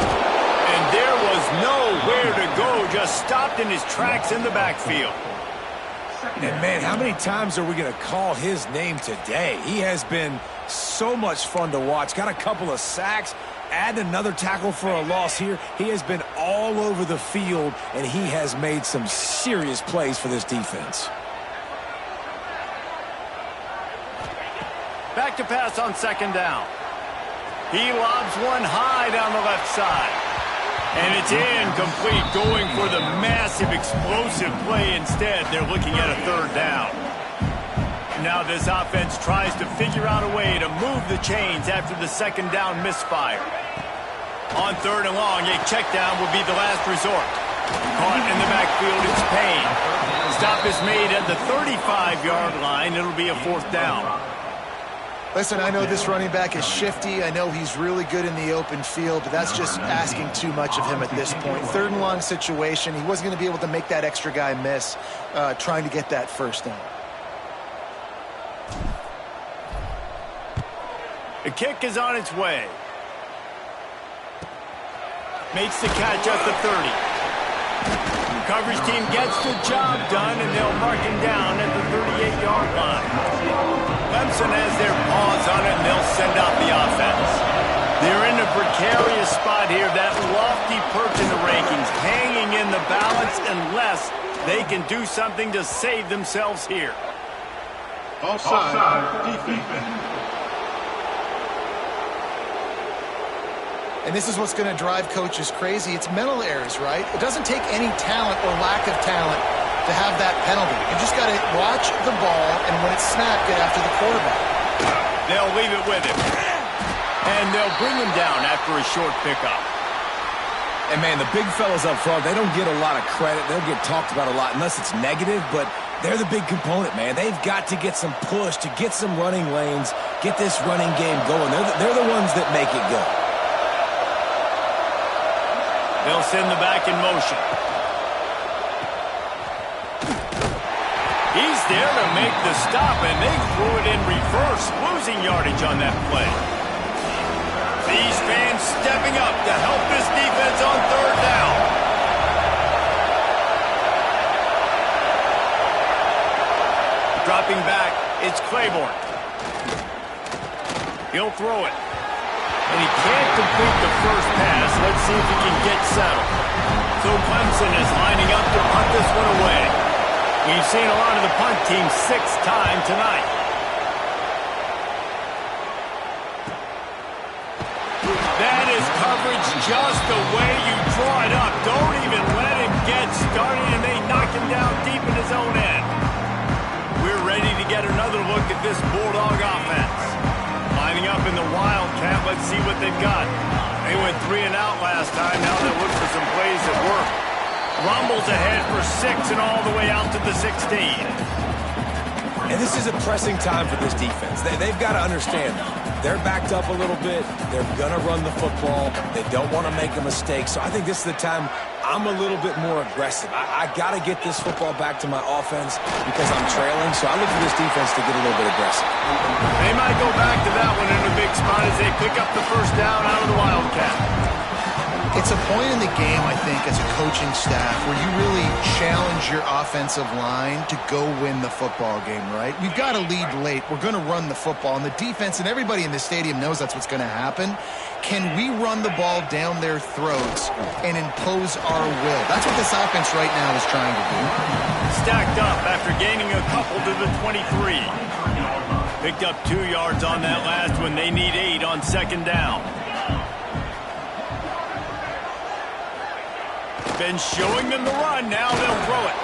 And there was nowhere to go, just stopped in his tracks in the backfield. And, man, how many times are we going to call his name today? He has been so much fun to watch. Got a couple of sacks, add another tackle for a loss here. He has been all over the field, and he has made some serious plays for this defense. Back to pass on 2nd down. He lobs one high down the left side. And it's incomplete, going for the massive explosive play instead. They're looking at a 3rd down. Now this offense tries to figure out a way to move the chains after the 2nd down misfire. On 3rd and long, a check down will be the last resort. Caught in the backfield, it's Payne. Stop is made at the 35-yard line. It'll be a 4th down. Listen, I know this running back is shifty. I know he's really good in the open field, but that's just asking too much of him at this point. 3rd and long situation. He wasn't going to be able to make that extra guy miss trying to get that first down. The kick is on its way. Makes the catch at the 30. Coverage team gets the job done, and they'll mark him down at the 38-yard line. Clemson has their paws on it, and they'll send out the offense. They're in a precarious spot here, that lofty perch in the rankings, hanging in the balance unless they can do something to save themselves here. Offside, defense. And this is what's going to drive coaches crazy. It's mental errors, right? It doesn't take any talent or lack of talent to have that penalty. You just got to watch the ball, and when it's snapped, get after the quarterback. They'll leave it with him. And they'll bring him down after a short pickup. And, man, the big fellas up front, they don't get a lot of credit. They'll get talked about a lot unless it's negative, but they're the big component, man. They've got to get some push, to get some running lanes, get this running game going. They're the ones that make it go. They'll send the back in motion. He's He's there to make the stop, and they threw it in reverse, losing yardage on that play. These fans stepping up to help this defense on third down. Dropping back, it's Claiborne. He'll throw it. And he can't complete the first pass. Let's see if he can get settled. So Clemson is lining up to punt this one away. We've seen a lot of the punt team 6 times tonight. That is coverage just the way you draw it up. Don't even let him get started, and they knock him down deep in his own end. We're ready to get another look at this Bulldog offense. Lining up in the Wildcat, let's see what they've got. They went 3 and out last time. Now they look for some plays that work. Rumbles ahead for 6 and all the way out to the 16. And this is a pressing time for this defense. They've got to understand, they're backed up a little bit. They're going to run the football. They don't want to make a mistake. So I think this is the time I'm a little bit more aggressive. I got to get this football back to my offense because I'm trailing. So I look for this defense to get a little bit aggressive. They might go back to that one in a big spot as they pick up the first down out of the Wildcat. It's a point in the game, I think, as a coaching staff where you really challenge your offensive line to go win the football game, right? We've got to lead late. We're going to run the football. And the defense and everybody in the stadium knows that's what's going to happen. Can we run the ball down their throats and impose our will? That's what this offense right now is trying to do. Stacked up after gaining a couple to the 23. Picked up 2 yards on that last one. They need 8 on second down. Been showing them the run. Now they'll throw it.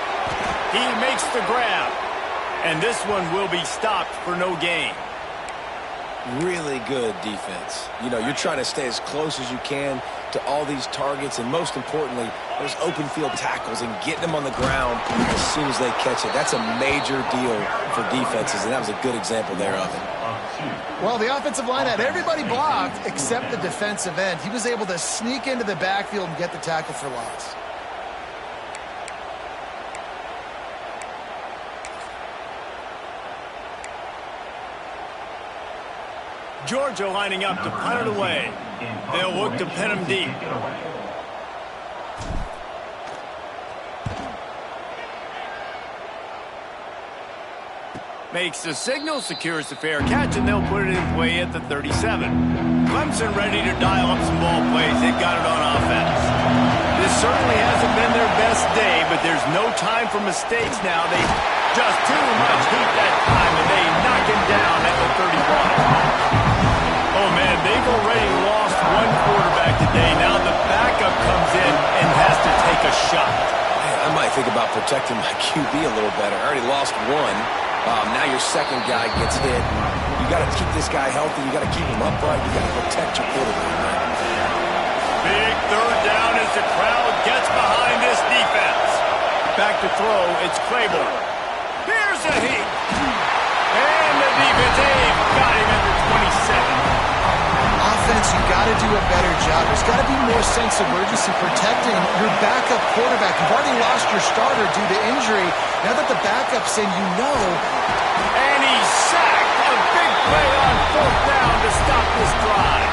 He makes the grab. And this one will be stopped for no gain. Really good defense. You know, you're trying to stay as close as you can to all these targets, and most importantly, those open field tackles and getting them on the ground as soon as they catch it. That's a major deal for defenses, and that was a good example there of it. Well, the offensive line had everybody blocked except the defensive end. He was able to sneak into the backfield and get the tackle for loss. Georgia lining up to punt it away. They'll look to pin him deep. Makes the signal, secures the fair catch, and they'll put it in play at the 37. Clemson ready to dial up some ball plays. They've got it on offense. This certainly hasn't been their best day, but there's no time for mistakes now. They just too much heat that time, and they knock him down at the 31. Oh, man, they've already lost one quarterback today. Now the backup comes in and has to take a shot. Man, I might think about protecting my QB a little better. I already lost one. Now your second guy gets hit. You got to keep this guy healthy. You got to keep him upright. You got to protect your quarterback. Big third down as the crowd gets behind this defense. Back to throw, it's Claiborne. Here's a heat. And the defense got him at the 27. Offense, you got to do a better job. There's got to be more sense of urgency protecting your backup quarterback. You've already lost your starter due to injury. Now that the backup's in, you know. And he's sacked. A big play on fourth down to stop this drive.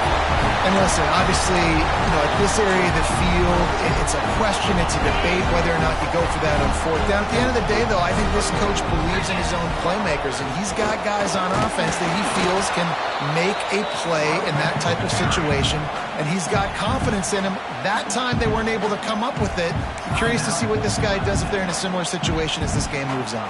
And listen, obviously, at this area of the field, it's a question, it's a debate whether or not you go for that on fourth down. At the end of the day, though, I think this coach believes in his own playmakers, and he's got guys on offense that he feels can make a play in that type of situation, and he's got confidence in him. That time they weren't able to come up with it. I'm curious to see what this guy does if they're in a similar situation as this game moves on.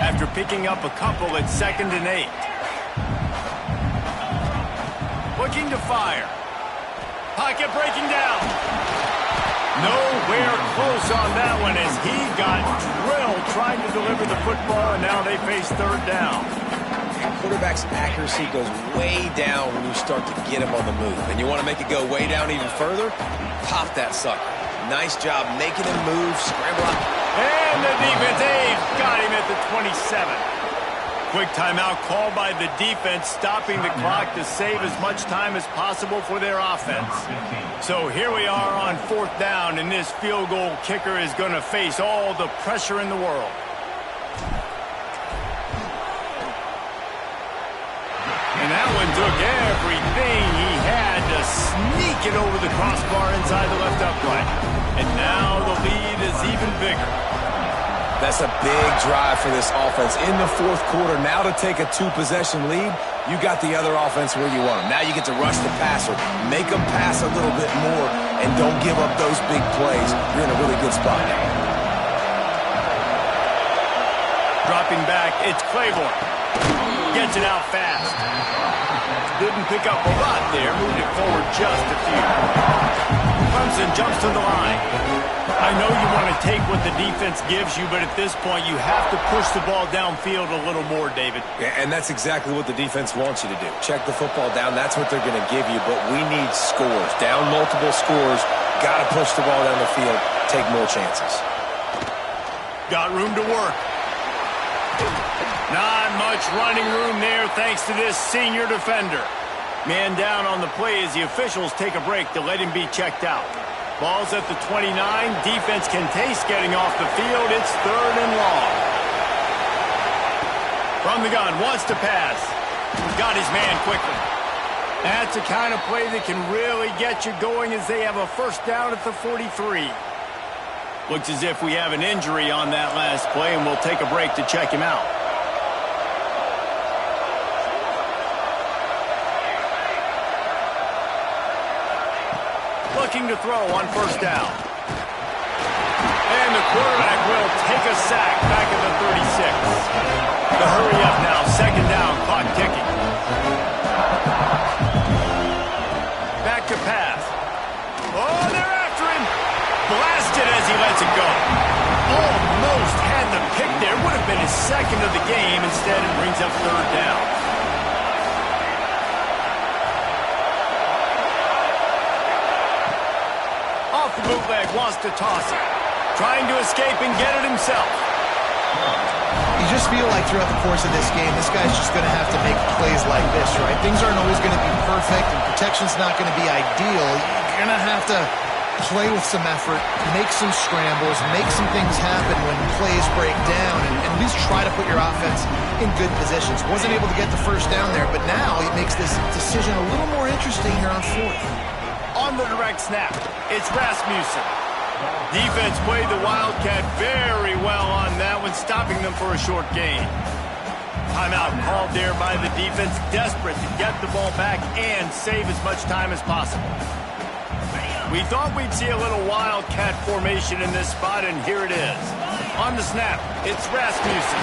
After picking up a couple at 2nd and 8. Looking to fire. Pocket breaking down. Nowhere close on that one as he got drilled trying to deliver the football, and now they face third down. Quarterback's accuracy goes way down when you start to get him on the move. And you want to make it go way down even further? Pop that sucker. Nice job making him move, scramble out. And the defense got him at the 27. Quick timeout called by the defense, stopping the clock to save as much time as possible for their offense. So here we are on 4th down, and this field goal kicker is going to face all the pressure in the world. And that one took everything he had to sneak it over the crossbar inside the left upright. And now the lead is even bigger. That's a big drive for this offense in the 4th quarter. Now to take a 2-possession lead, you got the other offense where you want them. Now you get to rush the passer, make them pass a little bit more, and don't give up those big plays. You're in a really good spot now. Dropping back, it's Claiborne. Gets it out fast. Didn't pick up a lot there, moved it forward just a few. Clemson jumps to the line. I know you want to take what the defense gives you, but at this point you have to push the ball downfield a little more, David. Yeah, and that's exactly what the defense wants you to do. Check the football down. That's what they're going to give you, but we need scores. Down multiple scores, got to push the ball down the field, take more chances. Got room to work. Not much running room there thanks to this senior defender. Man down on the play as the officials take a break to let him be checked out. Ball's at the 29. Defense can taste getting off the field. It's 3rd and long. From the gun, wants to pass. Got his man quickly. That's the kind of play that can really get you going as they have a 1st down at the 43. Looks as if we have an injury on that last play, and we'll take a break to check him out. Looking to throw on 1st down. And the quarterback will take a sack back at the 36. The hurry up now, 2nd down, clock ticking. Back to pass. Oh, they're after him. Blasted as he lets it go. Almost had the pick there. Would have been his 2nd of the game. Instead, it brings up 3rd down. Off the bootleg, wants to toss it. Trying to escape and get it himself. You just feel like throughout the course of this game, this guy's just going to have to make plays like this, right? Things aren't always going to be perfect, and protection's not going to be ideal. You're going to have to play with some effort, make some scrambles, make some things happen when plays break down, and at least try to put your offense in good positions. Wasn't able to get the 1st down there, but now he makes this decision a little more interesting here on 4th. On the direct snap, it's Rasmussen. Defense played the Wildcat very well on that one, stopping them for a short gain. Timeout called there by the defense, desperate to get the ball back and save as much time as possible. We thought we'd see a little Wildcat formation in this spot, and here it is. On the snap, it's Rasmussen.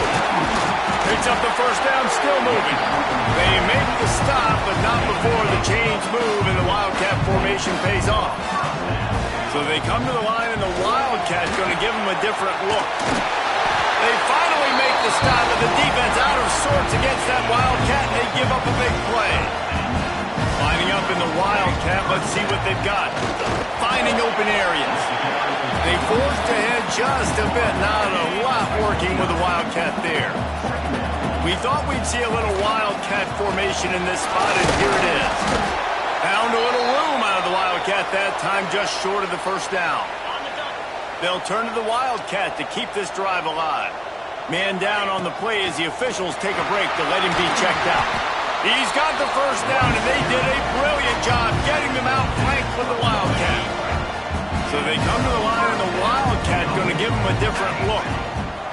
Picks up the 1st down, still moving. They make the stop, but not before the change move, and the Wildcat formation pays off. So they come to the line, and the Wildcat's going to give them a different look. They finally make the stop, and the defense out of sorts against that Wildcat, and they give up a big play. Lining up in the Wildcat, let's see what they've got. Finding open areas. They forced ahead just a bit, not a lot working with the Wildcat there. We thought we'd see a little Wildcat formation in this spot, and here it is. Found a little room out of the Wildcat that time, just short of the 1st down. They'll turn to the Wildcat to keep this drive alive. Man down on the play as the officials take a break to let him be checked out. He's got the 1st down, and they did a brilliant job getting them out flanked with the Wildcat. So they come to the line, and the Wildcat going to give them a different look.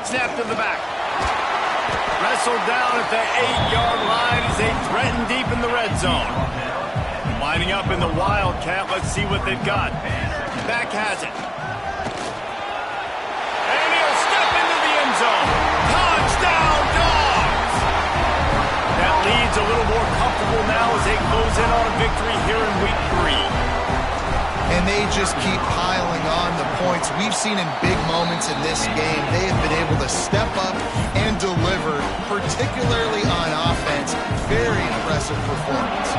Snap to the back. Wrestled down at the 8-yard line as they threaten deep in the red zone. Lining up in the Wildcat, let's see what they've got. Back has it. And he'll step into the end zone. Touchdown, Dogs! That lead's a little more comfortable now as they close in on a victory here in Week 3. And they just keep piling on the points. We've seen in big moments in this game, they have been able to step up and deliver, particularly on offense. Very impressive performance.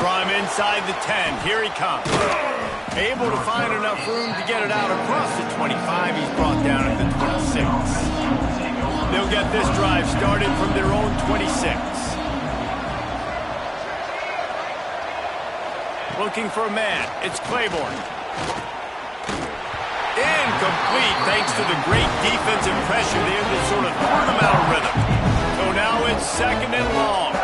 From inside the 10, here he comes. Able to find enough room to get it out across the 25. He's brought down at the 26. They'll get this drive started from their own 26. Looking for a man. It's Claiborne. Incomplete thanks to the great defensive pressure there that sort of threw them out of rhythm. So now it's 2nd and long.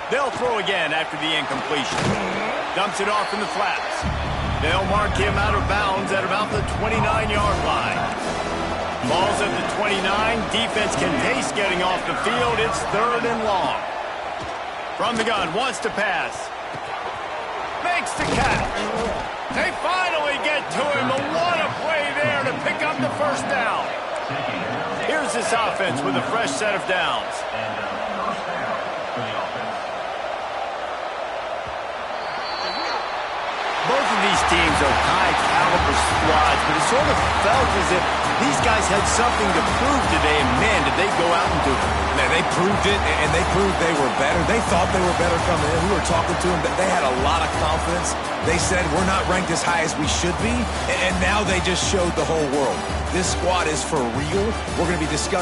They'll throw again after the incompletion. Dumps it off in the flats. They'll mark him out of bounds at about the 29-yard line. Ball's at the 29. Defense can taste getting off the field. It's 3rd and long. From the gun, wants to pass. Makes the catch. They finally get to him. What a play there to pick up the first down. Here's this offense with a fresh set of downs. Both of these teams are high-caliber squads, but it sort of felt as if these guys had something to prove today, and man, did they go out and do it. Man, they proved it, and they proved they were better. They thought they were better coming in. We were talking to them. They had a lot of confidence. They said, we're not ranked as high as we should be, and now they just showed the whole world. This squad is for real. We're going to be discussing